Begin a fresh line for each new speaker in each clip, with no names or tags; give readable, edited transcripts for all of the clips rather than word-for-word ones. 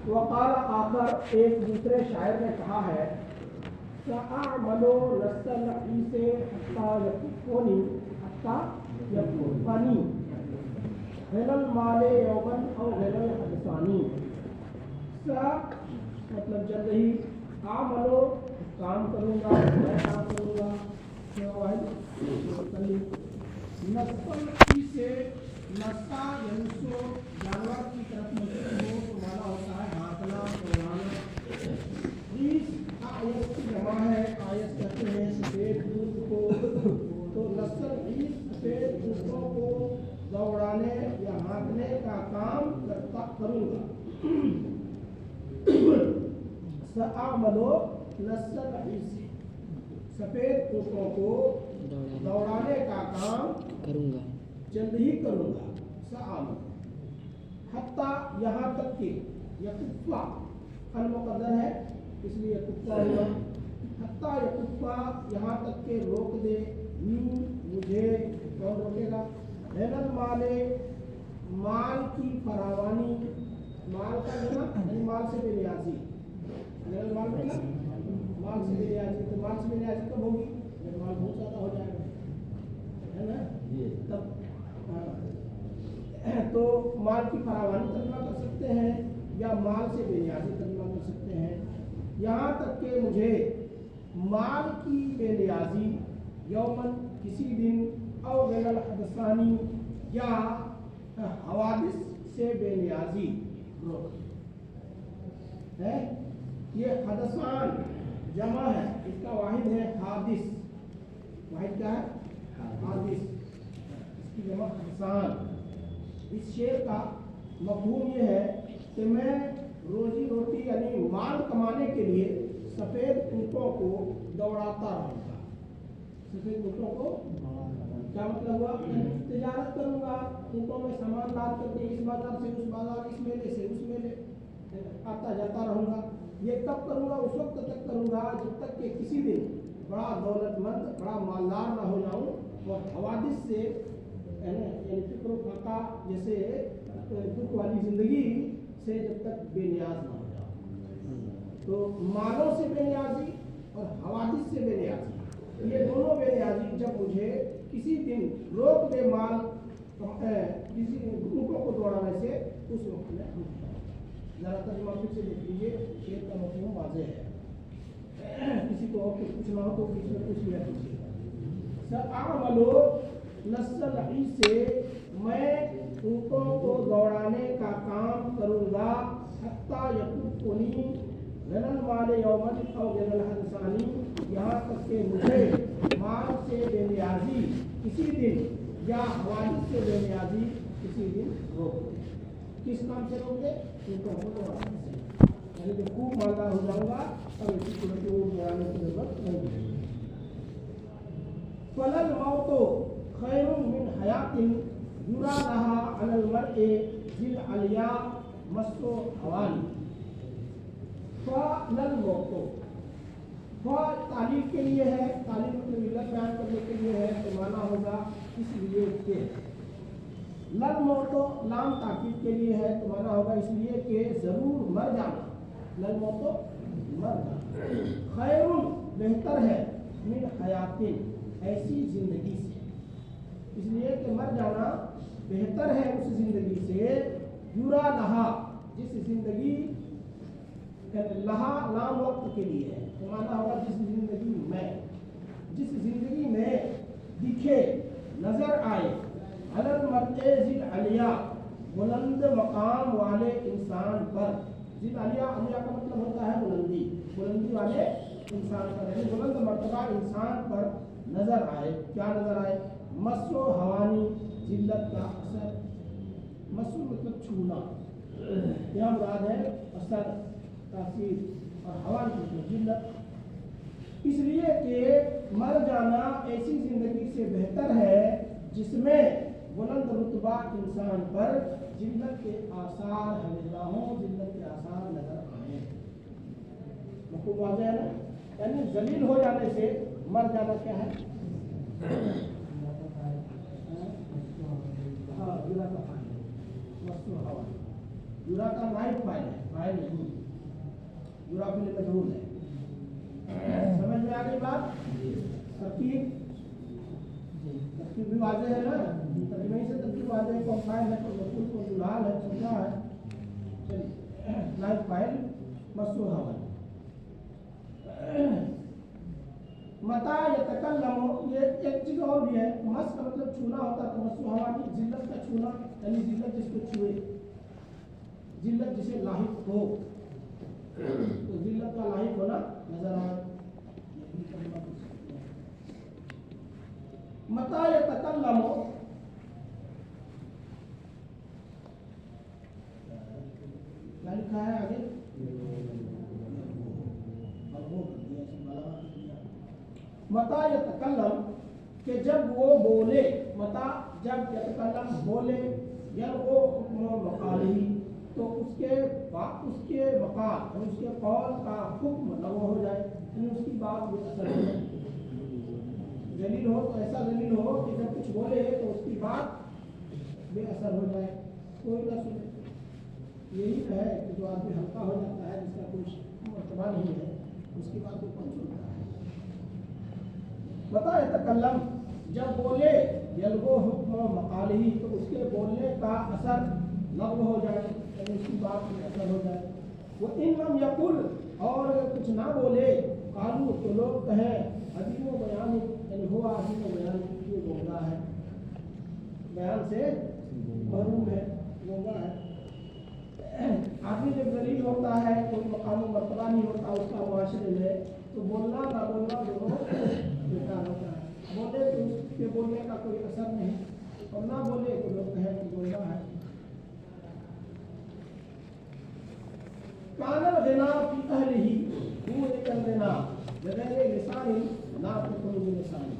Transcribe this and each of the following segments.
وقال آخر ایک دوسرے شاعر نے کہا ہے سأعمل للسلعی سے حتی یکفنی غل المال یوما او غل الحدثانی مطلب جلد ہی اعملو کام کروں گا میں کام کروں گا نسل سے نسا ینسو جانور کی طرف مجھے ہو تو مانا ہوتا ہے ہاتھنا توڑانا ریس آیت کی جمع ہے آیت کہتے ہیں سفید دودھ کو تو نسل ریس سفید دودھوں کو دوڑانے یا ہانکنے کا کام کروں گا سأعملو نسل ریس سفید دودھوں کو دوڑانے کا کام
کروں گا
جلد ہی کروں گا سأعمل حتی یہاں تک کہ یکفا المقدر ہے اس لیے یکفا ہوا حتی یکفا یہاں تک کہ روک دے مجھے کون روکے گا غل المال مال کی فراوانی مال کا جمع یعنی مال سے بے نیازی غل المال مطلب مال سے بے نیازی تو مال سے بے نیازی کب ہوگی جب مال بہت زیادہ ہو جائے گا ہے نا تب تو مال کی فراوانی ترجمہ کر سکتے ہیں یا مال سے بے نیازی ترجمہ کر سکتے ہیں یہاں تک کہ مجھے مال کی بے نیازی یومن کسی دن او غل الحدثانی یا حوادث سے بے نیازی ہے یہ حدثان جمع ہے اس کا واحد ہے حادث واحد کیا ہے حادث اس کی جمع حدثان اس شعر کا مفہوم یہ ہے کہ میں روزی روٹی یعنی مال کمانے کے لیے سفید اونٹوں کو دوڑاتا رہوں گا سفید اونٹوں کو کیا مطلب ہوا تجارت کروں گا اونٹوں میں سامان لاد کر کے اس بازار سے اس بازار اس میلے سے اس میلے آتا جاتا رہوں گا یہ کب کروں گا اس وقت تک کروں گا جب تک کہ کسی دن بڑا دولت مند بڑا مالدار نہ ہو جاؤں اور حوادث سے یعنی فکر و فاقہ جیسے دکھ والی زندگی سے جب تک بے نیاز نہ ہو جاؤ تو مالوں سے بے نیازی اور حوادث سے بے نیازی یہ دونوں بے نیازی جب مجھے کسی دن روک دے مال کسی دکھوں کو دوڑانے سے اس وقت میں ذرا ترجمہ پھر سے دیکھ لیجیے شعر کا مفہوم واضح ہے کسی کو اور کچھ پوچھنا ہو تو کسی میں کچھ لیا کیجیے سأعملو نسل سے میں اونٹوں کو دوڑانے کا کام کروں گا حتی یکفنی غل المال یومن او غل الحدثانی یہاں تک کہ مجھے مال سے بے نیازی کسی دن یا حوادث سے بے نیازی کسی دن روک دے کس کام سے روک دے اونٹوں کو دوڑانے سے یعنی کہ خوب مالدار ہو جاؤں گا اور اسی صورت میں دوڑانے کی ضرورت نہیں ہے فلل موت خیر من حیات یرا لها علی المرء ذی العلیا مس و حوانی فلل موت تعلیف کے لیے ہے تعلیف مطلب علت بیان کرنے کے لیے ہے تو مانا ہوگا اس لیے کہ لل موت لام تاکید کے لیے ہے تو مانا ہوگا اس لیے کہ ضرور مر جانا لل موت مر جانا خیر بہتر ہے من حیات ایسی زندگی سے اس لیے کہ مر جانا بہتر ہے اس زندگی سے یورا لہا جس زندگی لہا لام وقت کے لیے ہے تو مانا ہوگا جس زندگی میں دکھے نظر آئے علل مرء ذی العلیا بلند مقام والے انسان پر ذی العلیا علیہ کا مطلب ہوتا ہے بلندی والے انسان پر یعنی بلند مرتبہ انسان پر نظر آئے کیا نظر آئے مس و حوانی ذلت کا اثر مس مطلب چھونا یہاں مراد ہے اثر تاثیر اور حوانی مطلب ذلت اس لیے کہ مر جانا ایسی زندگی سے بہتر ہے جس میں بلند رتبہ انسان پر ذلت کے آثار ہمیشہ ہوں ذلت کے آثار نظر آئیں مفہوم واضح ہے نا یعنی ذلیل ہو جانے سے مر جانا کیا ہے ہاں मस्तूर हवा। युरा का नाइब फाइल है, फाइल नहीं, युरा के लिए मजबूर है। समझ में आ गई बात? तरकीब भी वाजे है ना, तर्जुमे से तरकीब वाजे है। कौन फाइल है, कौन मफूल, कौन जुलाल है, कौन क्या है। चलिए, नाइब फाइल मस्तूर हवा। मता यतकल्लमु, ये एक चीज और भी है। मस का मतलब छूना होता है, तो मस्सु हवा की जिल्लत का छूना, यानी जिल्लत जिसको छुए, जिल्लत जिसे लाहिक हो, तो जिल्लत का लाहिक होना नजर आए। मता यतकल्लमु, क्या लिखा है आगे? मता यतकल्लम, कि जब वो बोले, मता जब यतकल्लम बोले, या वो मकाली, तो उसके मकाल और उसके कौल का हुक्म लगा हो जाए, यानी उसकी बात बेअसर हो जाए। दलील हो तो ऐसा दलील हो कि जब कुछ बोले तो उसकी बात बेअसर हो जाए, कोई ना सुने। यही है कि जो आदमी हल्का हो जाता है, जिसका कोई मर्तबा नहीं है, उसकी बात को कौन सुनता है। बता यतकल्लम, जब बोले, यलगो हुक्म मकाली, तो उसके बोलने का असर लग हो जाए, यानी उसकी बात में असर हो जाए। वो इन लम यकुल, और अगर कुछ ना बोले, कालू, तो लोग कहें अदीम बयान, यानी हुआ अदीम बयान, ये गूंगा है, बयान से महरूम है, गूंगा है। आदमी जब दलील होता है, कोई मकाम मर्तबा नहीं होता उसका मुआशरे में, तो बोलना ना बोलना दोनों बेकार होता है। बोले तो उसके बोलने का कोई असर नहीं, और ना बोले तो लोग कहें कि बोलना है। कानल गिना फी अहलिही, वो निकल देना बगैर लिसानी, ना तो कोई लिसानी।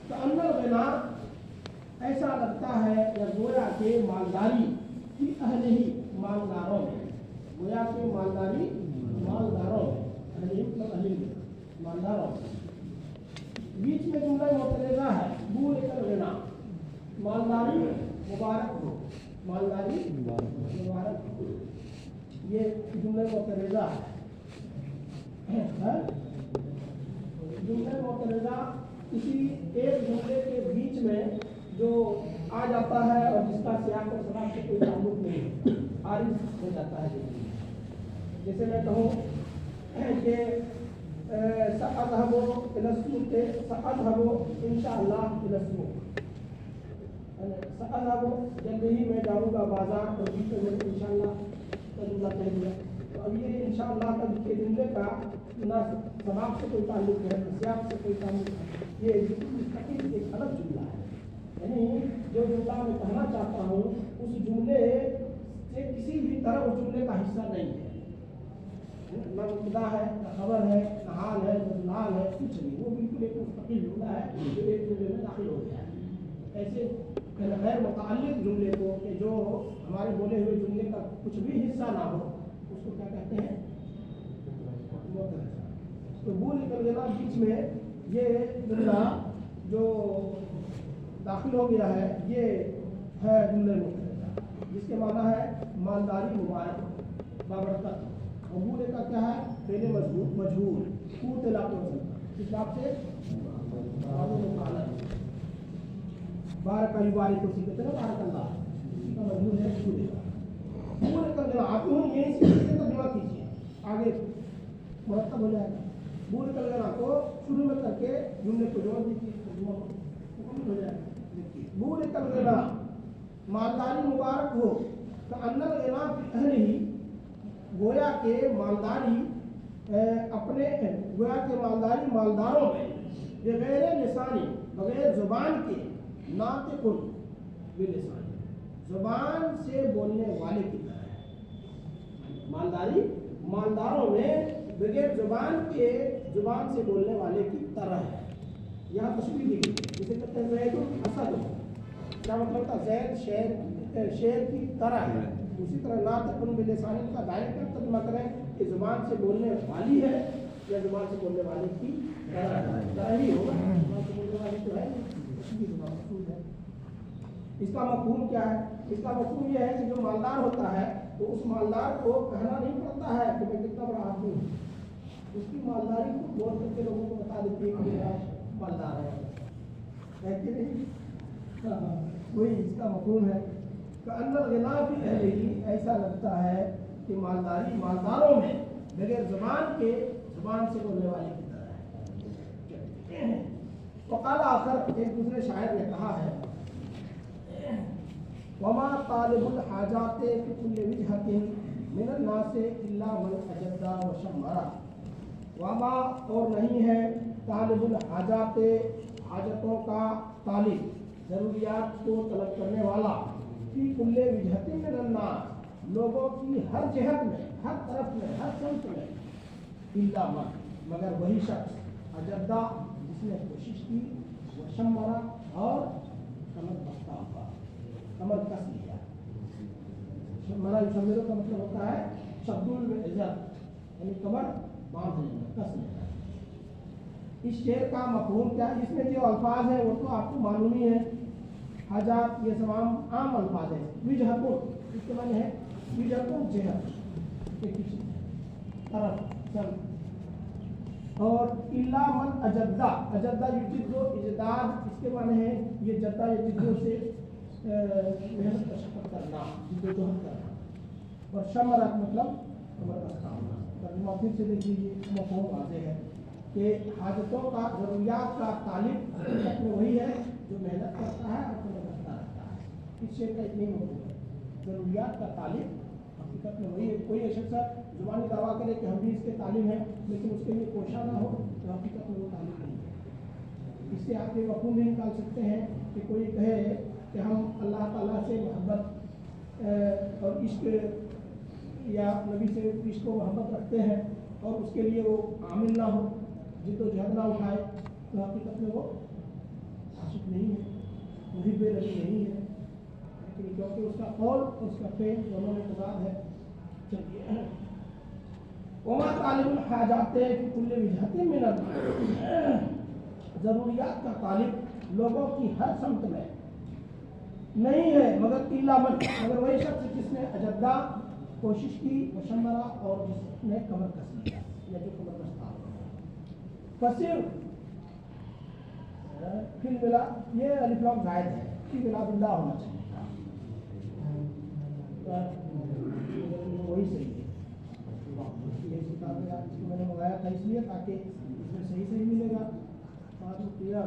कानल गिना, ऐसा लगता है या गोया के मालदारी की अहलिही, मालदारों में, गोया के मालदारी मालदारों में, अहलिही मतलब अहली मालदारों में। बीच में जुमला मुतलज़ा है, बू निकल देना, मालदारी मुबारक हो, मालदारी मुबारक हो, ये जुमला मुतलज़ा है। जुमला मुतलज़ा किसी एक जुमले के बीच में जो आ जाता है और जिसका सियाक और सबाब से कोई ताल्लुक नहीं, आरिज़ हो जाता है। जैसे मैं कहूँ कि सअज़हबु इलस्सूक़, सअज़हबु इंशाअल्लाह इलस्सूक़, सअज़हबु जल्दी ही मैं जाऊँगा बाजार, और बीच में मैंने इंशाअल्लाह का जुमला कह दिया। तो अब ये इंशाअल्लाह का के जुमले का ना सबाब से कोई ताल्लुक है, ना सियाक से कोई ताल्लुक है, ये मुस्तकिल एक अलग जुमला है। यानी जो जुमला मैं कहना चाहता हूँ, उस जुमले से किसी भी तरह उस जुमले का हिस्सा नहीं है, ना मुब्तदा है, ना खबर है, ना हाल है, ना जुलाल है, कुछ नहीं। वो बिल्कुल एक मुस्तकिल जुमला है जो एक जुमले में दाखिल हो गया है। ऐसे गैर मुतअल्लिक़ जुमले को, कि जो हमारे बोले हुए जुमले का कुछ भी हिस्सा ना हो, उसको क्या कहते हैं? मुतलज़ा। तो वो निकल गया बीच में, ये जुमला जो दाखिल हो गया है, ये है जुमले मुतलज़ा, जिसके माना है मालदारी मुबारक बाबरकत। और बूले का क्या है? पहले मजबूर कूत इलाकों से, इस बात से बारक बारिक को सीखते ना, बारक अल्लाह, इसका मजबूर है बूले का। बूले का जब आते हो यही सीखते तो दिमाग कीजिए, आगे मुरतब हो जाएगा। बूले का लगना को शुरू में करके जुमले को जोड़ दीजिए, हो जाएगा। बूले का लगना मालदारी मुबारक हो, तो अन्नल गिना फी अहलिही, गोया के मालदारी अपने, गोया के मालदारी मालदारों में, बगैर लिसानी, बगैर जुबान के, नातिकुन बिलिसानी, जुबान से बोलने वाले की तरह है। मालदारी मालदारों में बगैर जुबान के, जुबान से बोलने वाले की तरह है। यहाँ तस्वीर दी गई, जिसे कहते हैं ज़ैद असद, क्या मतलब था? ज़ैद शेर की तरह है। उसी तरह नातिकुन बिलिसानी का डायरेक्ट तर्जुमा करें कि जुबान से बोलने वाली है, या जुबान से बोलने वाले की तरह ही होगा। जुबान से बोलने वाले तो है नहीं, मकसूद है। इसका मफहूम क्या है? इसका मफहूम यह है कि जो मालदार होता है तो उस मालदार को कहना नहीं पड़ता है कि मैं कितना बड़ा आदमी हूँ, उसकी मालदारी को गौर करके लोगों को बता देती है कि मेरा मालदार है कि नहीं। वही इसका मफहूम है। तो अंदर गिना भी अहली, ऐसा लगता है कि मालदारी मालदारों में बगैर जुबान से बोलने वाले की तरह है। तो काला आखिर एक दूसरे शायर ने कहा है, वमा तालिबुल हाजाते फी कुल्ली विजहतिन मिनन नासे इल्ला मन अजद्दा व शम्मरा। वमा और नहीं है तालिबुल हाजाते हाजतों का तालिब, ज़रूरियात को तलब करने वाला, फी कुल्ली विजहतिन मिनन नास लोगों की हर जहत में, हर तरफ में, हर संत में, इल्ला मन मगर वही शख्स अजद्दा जिसने कोशिश की, व शम्मरा और कमर बस्ता हुआ, कमर कस लिया। शम्मरा शम्मरा का मतलब होता है शब्दुल में इज्जत, यानी कमर बांध लेना, कस लेना। इस शेर का मफहूम क्या? इसमें जो अल्फाज है वो तो आपको मालूम ही है। हजात ये तमाम आम अल्फाज है। विजहतुन इसके माने है विजहतुन जहत के पीछे तरफ सर, और इल्ला मन अजद्दा, अजद्दा युजिद्दो इजदाद इसके माने है ये जद्दा युजिद्दो से मेहनत मशक्कत करना, जिद्दोजहद करना। और शमरा मतलब कमर बस्ता होना। तर्जुमा फिर से देख लीजिए, मफहूम वाज़ेह है कि हाजतों का, ज़रूरियात का तालिब हकीकत में वही है जो मेहनत करता है और कमर बस्ता रहता है। इस शेर का इतनी मफहूम है, ज़रूरियात का तालिब हकीकत में वही है। कोई ऐसा जुबानी दावा करे कि हम भी इसके तालिब हैं, लेकिन उसके लिए कोशा ना हो तो हकीकत में वो तालिब नहीं है। इससे आप ये मफहूम भी निकाल सकते हैं कि कोई कहे कि हम अल्लाह ताला से मोहब्बत और इश्क या नबी से इश्क व मोहब्बत रखते हैं और उसके लिए वो आमिल ना हो, जिद्दोजहद ना उठाए, तो हकीकत में वो आशिक नहीं है, मुहिब नबी नहीं है, लेकिन क्योंकि उसका कौल और उसका फेल दोनों में तजाद है। चलिए, वमा तालिबुल हाजाते फी कुल्ली विजहतिन मिनन, ज़रूरियात का तालिब लोगों की हर समत में नहीं है मगर इल्ला मन मगर वही शख्स जिसने अजद्दा कोशिश की, वशम्मरा और जिसने कमर कस लिया या जो कमर कसता फसिर फिल बिला, ये अलिफ लाम ज़ायद है, फिल बिला बिल्ला होना चाहिए, वही सही है। ये किताब इसको मैंने मंगाया था इसलिए ताकि इसमें सही सही मिलेगा। आज किया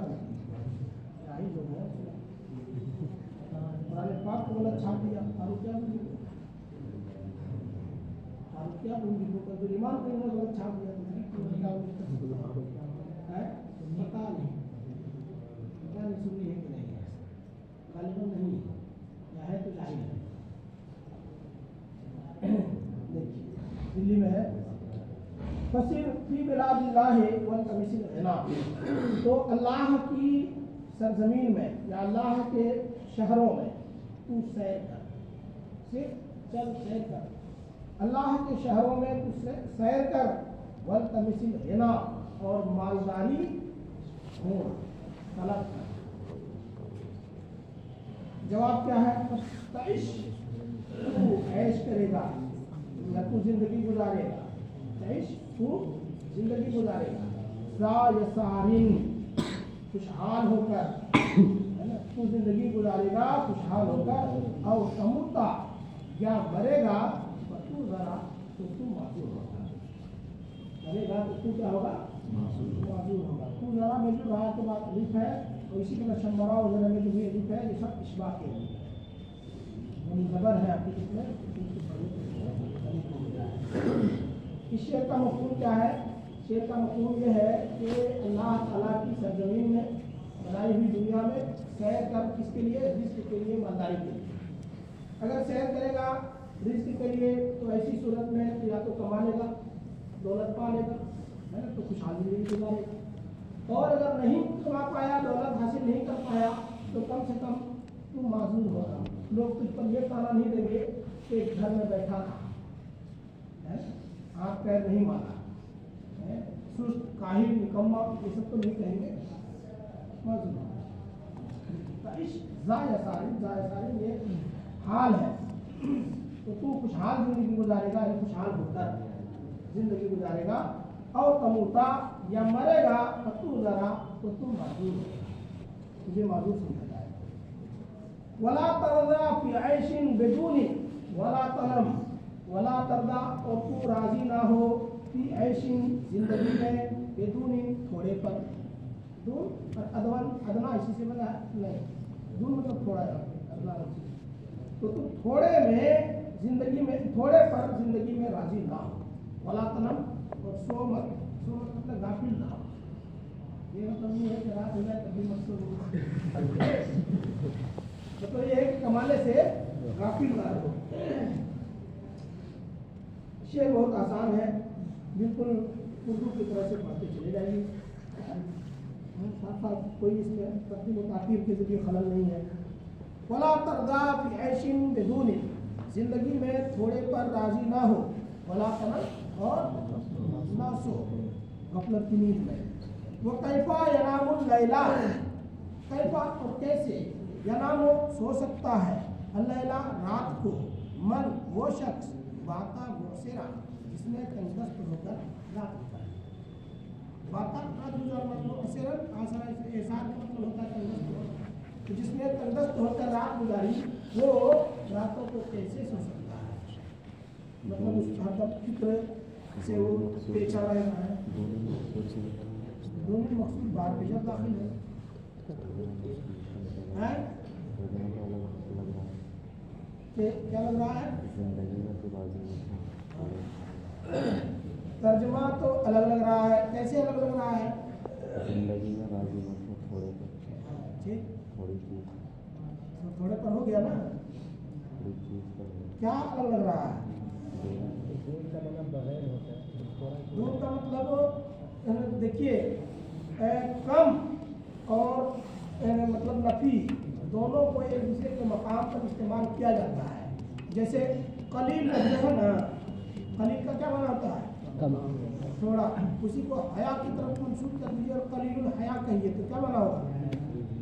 ही लोग हैं पुराने पाक को गलत छाप दिया, और क्या बोल ईमान को इन्होंने गलत छाप दिया है, पता नहीं सुनी है कि नहीं है, गालिबन नहीं है, या है तो जाहिर है। देखिए दिल्ली में है फसिर फी बिलादिल्लाह वल तमिसिल गिना, तो अल्लाह की सरजमीन में या अल्लाह के शहरों में तू सैर कर, सिर्फ चल सैर कर, अल्लाह के शहरों में तू सैर कर, वल तमिसिल गिना और मालदारी हो तलब कर। जवाब क्या है? तइश, तू ऐश करेगा या तू जिंदगी गुजारेगा, तइश तू जिंदगी गुजारेगा, सायसारिन खुशहाल होकर, है ना, तू जिंदगी गुजारेगा खुशहाल होकर, और तमुता या मरेगा तू जरा तो तू मासूर होगा, मरेगा तो तू क्या होगा? मासूर होगा। तू जरा में जो रहा के बाद अलिफ है और इसी तरह शम्बरा और जरा में जो भी अलिफ है, ये सब इशबा के लिए जबर है आपकी कितने। इस शेर का मफहूम क्या है? शेर का मफहूम ये है कि अल्लाह ताला की सरजमीन में बनाई हुई दुनिया में सैर कर, किसके लिए? रिज़्क़ के लिए, मालदारी के लिए। अगर सैर करेगा रिज़्क़ के लिए तो ऐसी सूरत में या तो कमा लेगा, दौलत पा लेगा, है ना, तो खुशहाली नहीं गुजारेगा। और अगर नहीं कमा पाया, दौलत हासिल नहीं कर पाया, तो कम से कम तू माजूर होगा। लोग तुझ पर यह ताना नहीं देंगे कि घर में बैठा था, हाथ पैर नहीं मारा, सुस्त, काहिल, निकम्मा, ये सब तो नहीं कहेंगे। जायसारिन ये हाल है। तो तू खुशहाल जिंदगी गुजारेगा या खुशहाल होकर जिंदगी गुजारेगा, और तमूता या मरेगा तो तू जरा तो तू माजूर होगा, तुझे माजूर समझा जाएगा। वला तरदा फी ऐशिन बिदूनी वला तलम, वला तरदा और तू राजी ना हो फी ऐशिन जिंदगी में बिदूनी थोड़े पर, दून और अदवन अदना इसी से बना नहीं, दून मतलब थोड़ा है अदना नहीं। तो तू थोड़े में जिंदगी में, थोड़े पर जिंदगी में राजी ना हो, वला तलम और सो मतलब गाफिल ना हो। ये मतलब नहीं है कि रात हो जाए तभी मत सो, मतलब ये है कि कमाने से गाफिल ना हो। शेर बहुत आसान है, बिल्कुल उर्दू की तरह से पढ़ते चले जाइए, साथ साथ कोई इसमें तर्तीब व ताकीब के जरिए खलल नहीं है। वला तरदा फी ऐशिन बिदूनी, जिंदगी में थोड़े पर राजी ना हो, वला तलम और ना सो गफलत की नींद में। वो कैफा यनामुल लैला, कैफा और कैसे, यनामो सो सकता है, अल्लैला रात को, मन वो शख्स, वाका मुबसिरा जिसने तंगदस्त होकर रात गुजारी। वाका रात गुजारना, मुबसिरन आसरा एहसास का मतलब होता है तंगदस्त होना, तो जिसने तंगदस्त होकर रात गुजारी वो रातों को कैसे सो सकता है, मतलब उस हरदम फिक्र से वो पेचा रहना है। दोनों मकसूद बार बेजर दाखिल है कि क्या लग रहा है, तर्जुमा तो अलग लग रहा है, कैसे अलग लग रहा है,
जिंदगी में राजी मतलब थोड़े पर,
ठीक
थोड़ी चीज,
थोड़े पर हो गया ना,
थोड़ी चीज पर
क्या अलग लग रहा है,
दूर का मतलब बगैर होता है,
दूर का मतलब देखिए कम और मतलब नफी दोनों को एक दूसरे के मकाम पर इस्तेमाल किया जाता है। जैसे कलील लफ्ज़ है ना, कलील का क्या माना होता है, थोड़ा, उसी को हया की तरफ मंसूब कर दीजिए और कलीलुल हया कहिए तो क्या माना होगा,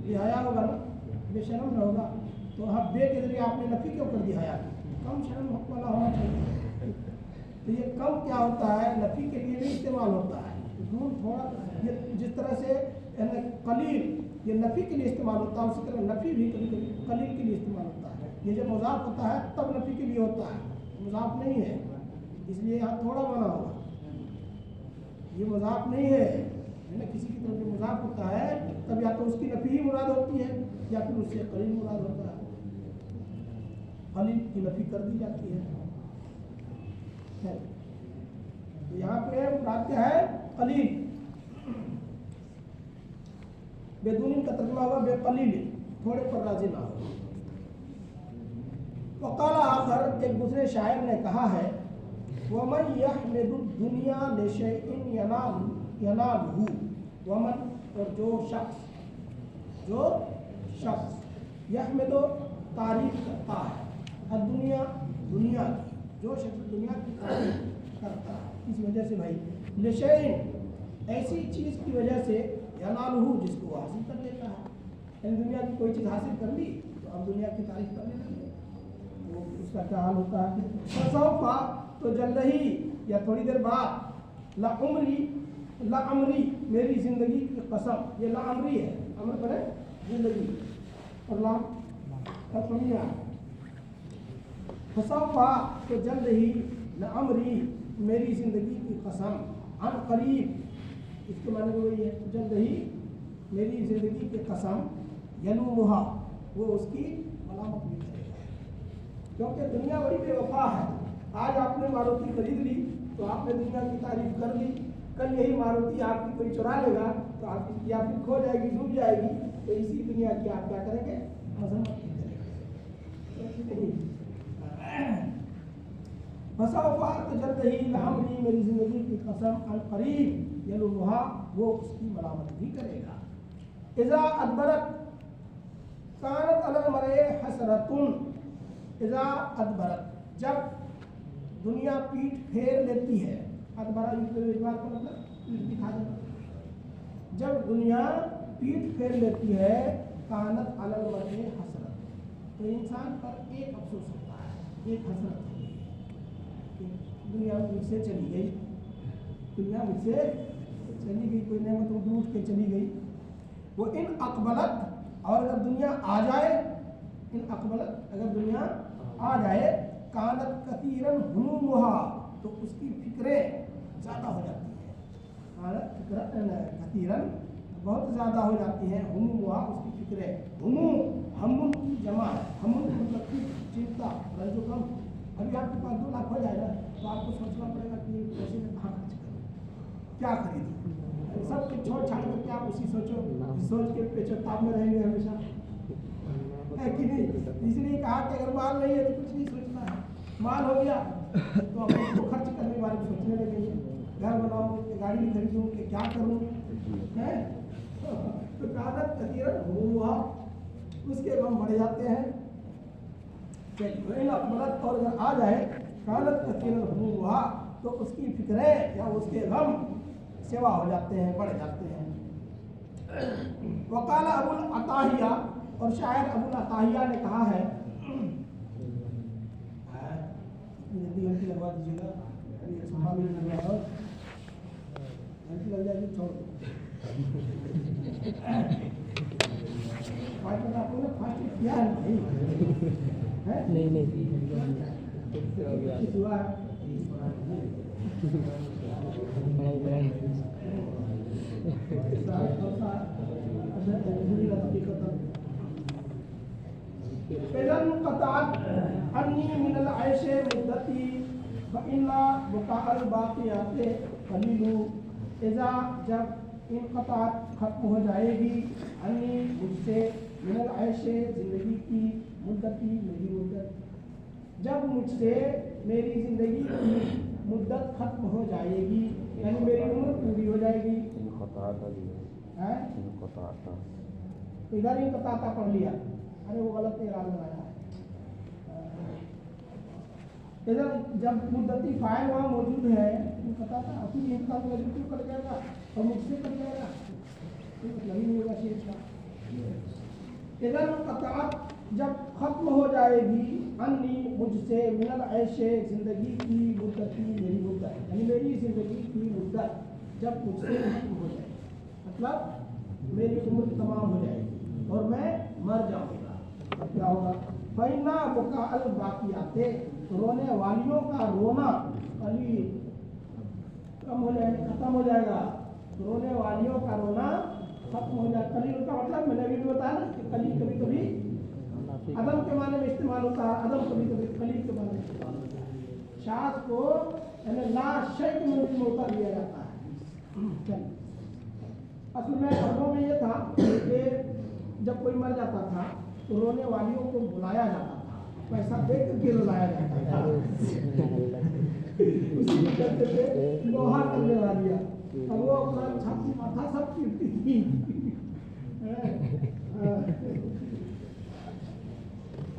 ये हया होगा ना, बेशरम न होगा। तो आप बे के जरिए आपने नफी क्यों कर दी हया की, कम शर्म हक वाला होना चाहिए। तो ये कम क्या होता है, नफी के लिए भी इस्तेमाल होता है। दूर थोड़ा, ये जिस तरह से कलील ये नफी के लिए इस्तेमाल होता है, उसी तरह नफी भी कभी कभी कलील के लिए इस्तेमाल होता है। ये जब मुज़ाफ होता है तब नफी के लिए होता है, मुज़ाफ नहीं है, इसलिए यहाँ थोड़ा माना होगा। ये मुज़ाफ नहीं है ना, किसी की तरफ जो मुज़ाफ होता है तब या तो उसकी नफी ही मुराद होती है या फिर उससे कलील मुराद होता है, कलील की नफी कर दी जाती है। तो यहाँ पे मुराद क्या है, कलील। बेदूनी का तर्जुमा हुआ बेकलील, थोड़े पर राजी ना हो। वकाला आखर, एक दूसरे शायर ने कहा है, वमन यहमिदु दुनिया लिशैइन यनालहु, वमन और जो शख्स यहमिदु तारीफ करता है, दुनिया दुनिया की, जो शख्स दुनिया की तारीफ करता है, इस वजह से भाई लिशैइन ऐसी चीज़ की वजह से, यनालहु जिसको वो हासिल कर लेता है, यानी दुनिया की कोई चीज़ हासिल कर ली तो अब दुनिया की तारीफ करने लगे, वो उसका क्या हाल होता है। फसौफा तो जल्द ही या थोड़ी देर बाद, लाअमरी मेरी ज़िंदगी की कसम, ये लाअमरी है, अमर पर है ज़िंदगी और लाम तस्मिया। फसौफा तो जल्द ही, लाअमरी मेरी ज़िंदगी की कसम, अन करीब इसके माने वही है, जल्द ही मेरी ज़िंदगी की कसम, यलूमुहा वो उसकी मलामत भी करेगा, क्योंकि दुनिया बड़ी बेवफा है। आज आपने मारुति खरीद ली तो आपने दुनिया की तारीफ कर ली, कल यही मारुति आपकी कोई चुरा लेगा तो आपकी या फिर खो जाएगी, डूब जाएगी, तो इसी दुनिया की आप क्या करेंगे, मजम्मत करेंगे। फसौफा तो जल्द ही, लाअमरी मेरी ज़िंदगी की कसम, अन करीब यलूमुहा वो उसकी मलामत भी करेगा। इज़ा अदबरत कानत अलल मरे हसरतुन, इज़ा अदबरत जब दुनिया पीठ फेर लेती है, अदबरा का मतलब दिखा देना। जब दुनिया पीठ फेर लेती है कानत अलल वजह हसरत, तो इंसान पर एक अफसोस होता है, एक हसरत होती है कि दुनिया मुझसे चली गई, दुनिया मुझसे चली गई, कोई नेमत उठ के चली गई। वो इन अकबलत, और अगर दुनिया आ जाए, इन अकबलत अगर दुनिया आ जाए, कानत कतीरन हुमुहा, तो उसकी फिक्रें ज़्यादा हो जाती हैं। कानत कतीरन बहुत ज़्यादा हो जाती हैं, हुमुहा उसकी फिक्रें। हमुन की जमा है, हमुन मतलब की चिंता, रंजो गम। अभी आपके पास 2 लाख हो जाएगा तो आपको सोचना पड़ेगा कि पैसे में कहाँ खर्च करूँ, क्या खरीदूँ। सब कुछ छोड़ छाड़ करके आप उसी सोच के पेचोताप में रहेंगे हमेशा, है कि नहीं। इसलिए कहा कि अगर माल नहीं है तो कुछ नहीं सोचना है, माल हो गया तो आप उसको खर्च करने के बारे में सोचने लगेंगे, घर बनाऊँ कि गाड़ी खरीदूँ कि क्या करूँ, है। तो कानत कतीरन हुआ, उसके गम बढ़ जाते हैं। अकबलत, और अगर आ जाए कानत कतीरन हुआ, तो उसकी फिक्रें या उसके गम सेवा हो जाते हैं, बढ़ जाते हैं। वकाला अबुल अताहिया, और शायर अबुल अताहिया ने कहा है, घंटी लगवा दीजिएगा, घंटी लग जाएगी, छोड़ दो। आपको ना फास्ट किया है भाई, है नहीं हुआ है। जब इनक़ताअत खत्म हो जाएगी, अन्नी मुझसे, मिनल ऐशे जिंदगी की, मुद्दती मेरी मुद्दत, जब मुझसे मेरी जिंदगी की मुद्दत खत्म हो जाएगी, यानी मेरी उम्र पूरी हो जाएगी। तो इधर इनक़ताअत पढ़ लिया, अरे वो गलत इराद लगाया है। इधर जब मुद्दती फाइल वहाँ मौजूद है, इनक़ताअत अपनी इनका क्यों कर जाएगा और मुझसे कर जाएगा, तो मतलब ही नहीं होगा शेर का। इधर इनक़ताअत जब खत्म हो जाएगी, अन्नी मुझसे, मिनल ऐशे जिंदगी की, मुद्दती मेरी मुद्दत, यानी मेरी जिंदगी की मुद्दत जब मुझसे खत्म हो जाएगी, मतलब मेरी उम्र तमाम हो जाएगी और मैं मर जाऊंगा, तो क्या होगा। फैना बुकाअल बाकियाते, रोने वालियों का रोना कली कम हो जाएगा, खत्म हो जाएगा। रोने वालियों का रोना खत्म हो जाएगा। कली का मतलब मैंने अभी भी बताया ना कि कली कभी कभी अदम के माने में इस्तेमाल होता है, अदम कभी कभी कली के माने में इस्तेमाल होता है। शाद को यानी ला शय के मूर्ति में उतार लिया जाता है। असल में अरबों में ये था कि जब कोई मर जाता था तो रोने वालियों को बुलाया जाता था, पैसा दे करके रुलाया जाता था। उसी को कहते थे लोहा करने वालिया। अब वो अपना छाती माथा सब पीटती थी।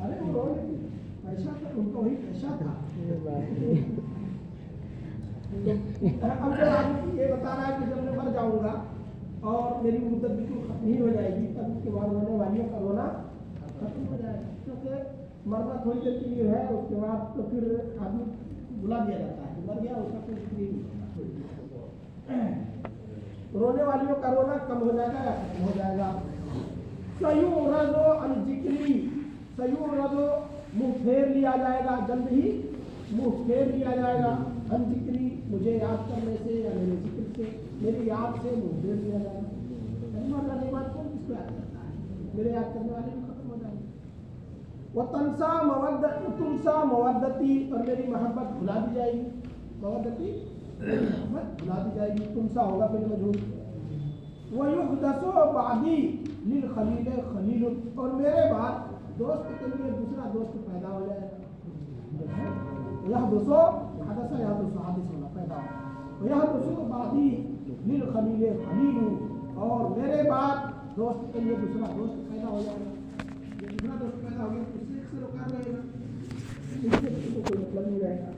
अरे वो रो रही थी, पैसा तो उनको ही पैसा था। अब जब आदमी ये बता रहा है कि जब मैं मर जाऊंगा और मेरी मुद्दत बिल्कुल खत्म नहीं हो जाएगी, तब उसके बाद रोने वालियों का रोना खत्म हो जाएगा। क्योंकि मरना थोड़ी देर के लिए है, उसके बाद तो फिर आदमी बुला दिया जाता है, मर गया उसका कोई फ्री नहीं। रोने वालियों का रोना कम हो जाएगा या खत्म हो जाएगा। सयूरज़ो अन जिक्री, सयूरज़ो मुँह फेर लिया जाएगा, जल्द ही मुँह फेर लिया जाएगा। अन जिक्री मुझे याद करने से या मेरे जिक्र से, मेरी याद से मुँह फेर लिया जाएगा। मर जाने के बाद कौन किसको याद करता है, मेरे याद करने वाले भी खत्म हो जाएंगे। वो तुमसा मवद्दती, और मेरी मोहब्बत भुला दी जाएगी। मवद्दती मोहब्बत भुला दी जाएगी, तुमसा होगा फिर मजहूल। वयुहदसो बादी लिल खलील खलील, और मेरे बाद दोस्त के लिए दूसरा दोस्त पैदा हो जाएगा। यह दोस्तों हादसा, यह दोस्तों हादिस होना पैदा हो। यह दोस्तों बादी लिल खलील खलील, और मेरे बाद दोस्त के लिए दूसरा दोस्त पैदा हो जाएगा। दूसरा दोस्त पैदा हो गया तो इससे रोका रहेगा, इससे कोई मतलब नहीं रहेगा।